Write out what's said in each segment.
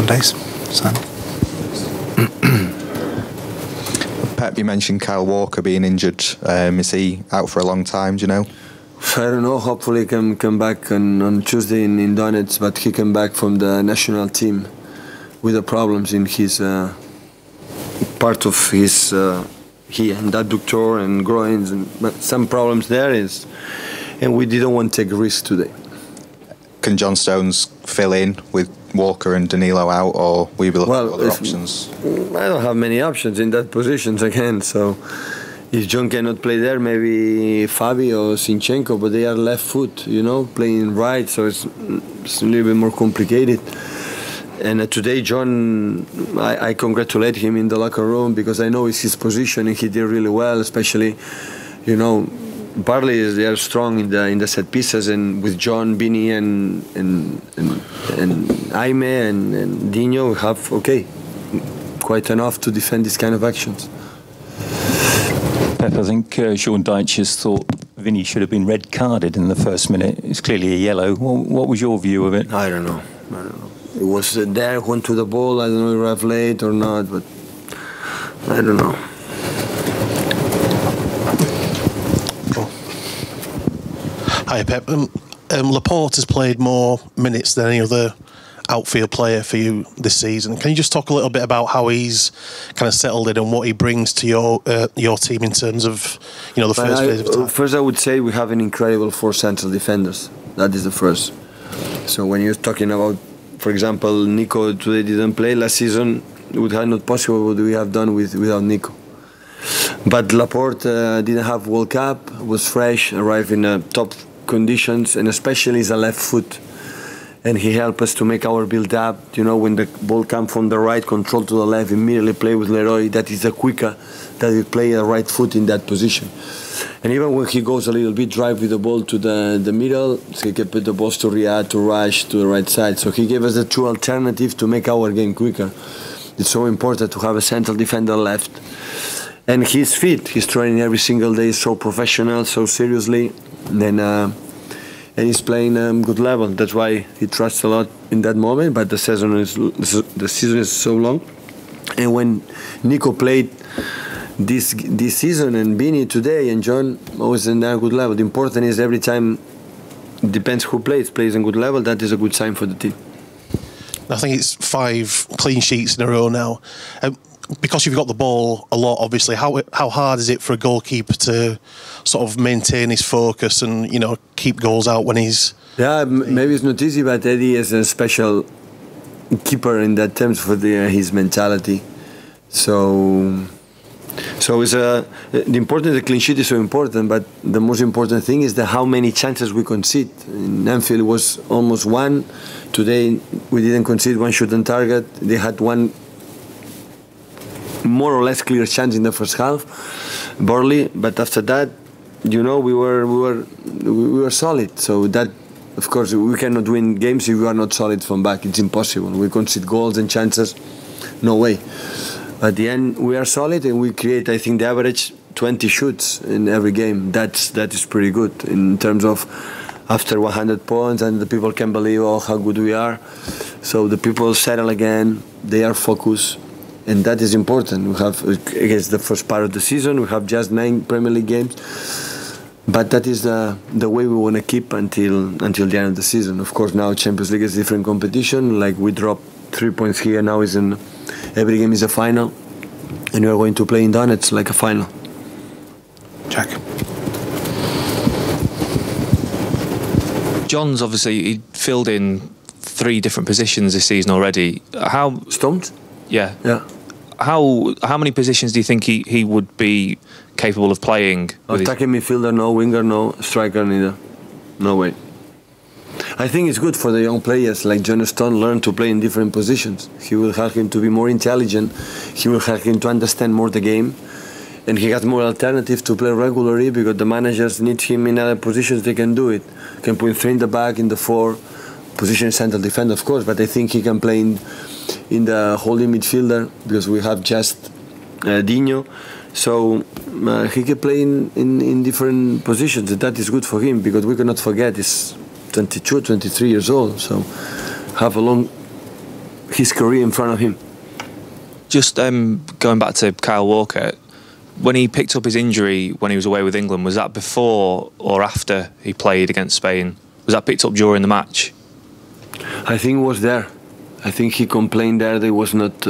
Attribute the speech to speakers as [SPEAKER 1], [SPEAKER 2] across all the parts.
[SPEAKER 1] Mondays. So.
[SPEAKER 2] Pep, you mentioned Kyle Walker being injured. Is he out for a long time, do you know?
[SPEAKER 3] I don't know. Hopefully he can come back on Tuesday in Donetsk, but he came back from the national team with the problems in his part of his adductor and groins, but some problems there is, and we didn't want to take risks today.
[SPEAKER 2] Can John Stones fill in with Walker and Danilo out, or will you be looking at other options?
[SPEAKER 3] I don't have many options in that positions again, so if John cannot play there, maybe Fabi or Zinchenko, but they are left foot, you know, playing right, so it's a little bit more complicated. And today, John, I congratulate him in the locker room because I know it's his position and he did really well, especially, you know, Burnley, they are strong in the set pieces, and with John, Beanie, and Jaime and Dino, we have quite enough to defend this kind of actions.
[SPEAKER 4] Pep, I think Sean Dyche has thought Vinny should have been red carded in the first minute. It's clearly a yellow. What was your view of it?
[SPEAKER 3] I don't know. It was there, went to the ball. I don't know if it was late or not, but I don't know.
[SPEAKER 5] Hi Pep. Laporte has played more minutes than any other outfield player for you this season. Can you just talk a little bit about how he's kind of settled in and what he brings to your team in terms of, you know, the first phase of attack?
[SPEAKER 3] First, I would say we have an incredible 4 central defenders. That is the first. So when you're talking about, for example, Nico today didn't play last season, it would have not possible what we have done without Nico. But Laporte didn't have World Cup, was fresh, arrived in top conditions, and especially is a left foot. And he helped us to make our build up. You know, when the ball comes from the right, control to the left, immediately play with Leroy. That is the quicker that we play a right foot in that position. And even when he goes a little bit drive with the ball to the middle, so he can put the balls to Riyad, to Rush, to the right side. So he gave us the 2 alternatives to make our game quicker. It's so important to have a central defender left. And he's fit. He's training every single day, so professional, so seriously. And he's playing good level. That's why he trusts a lot in that moment. But the season is so long. And when Nico played this season and Beanie today and John always in a good level. The important is every time, it depends who plays in good level. That is a good sign for the team.
[SPEAKER 5] I think it's 5 clean sheets in a row now. Because you've got the ball a lot, obviously, how hard is it for a goalkeeper to sort of maintain his focus and, you know, keep goals out when he's...
[SPEAKER 3] Yeah, maybe it's not easy, but Eddie is a special keeper in that terms for his mentality. So it's the important, the clean sheet is so important, but the most important thing is how many chances we concede. In Anfield it was almost 1. Today we didn't concede 1 shot on target. They had 1 more or less clear chance in the first half, Burnley. But after that, you know, we were solid. So that, of course, we cannot win games if we are not solid from back. It's impossible. We concede goals and chances, no way. At the end, we are solid and we create, I think, the average 20 shoots in every game. That is pretty good in terms of after 100 points, and the people can believe how good we are. So the people settle again. They are focused. And that is important. We have, against the first part of the season, we have just 9 Premier League games. But that is the way we want to keep until the end of the season. Of course, now Champions League is a different competition. Like we dropped 3 points here, now is in every game is a final. And we are going to play in Donetsk like a final.
[SPEAKER 1] Jack.
[SPEAKER 6] John's obviously he filled in 3 different positions this season already. How
[SPEAKER 3] Stumped?
[SPEAKER 6] Yeah.
[SPEAKER 3] Yeah.
[SPEAKER 6] How many positions do you think he would be capable of playing?
[SPEAKER 3] Attacking midfielder, no. Winger, no. Striker, neither. No way. I think it's good for the young players like John Stone learn to play in different positions. He will help him to be more intelligent. He will help him to understand more the game. And he has more alternatives to play regularly because the managers need him in other positions. They can do it. Can put 3 in the back, in the 4. Position central defender, of course, but I think he can play in the holding midfielder because we have just Dino. So he can play in different positions, and that is good for him because we cannot forget he's 22, 23 years old. So have a long his career in front of him.
[SPEAKER 6] Just going back to Kyle Walker, when he picked up his injury when he was away with England, was that before or after he played against Spain? Was that picked up during the match?
[SPEAKER 3] I think it was there. I think he complained there that it was not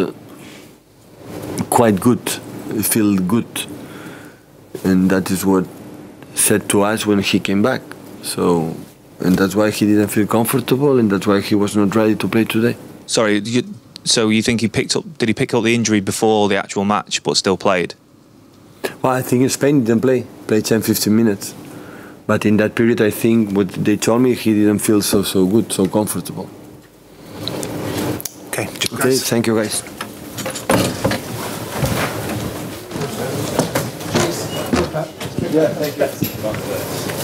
[SPEAKER 3] quite good, feel good. And that is what said to us when he came back. So, and that's why he didn't feel comfortable, and that's why he was not ready to play today.
[SPEAKER 6] Sorry, so you think did he pick up the injury before the actual match but still played?
[SPEAKER 3] Well, I think in Spain he didn't played 10-15 minutes. But in that period, I think what they told me, he didn't feel so good, so comfortable.
[SPEAKER 1] Okay,
[SPEAKER 3] Okay, thank you guys. Yeah, thank you.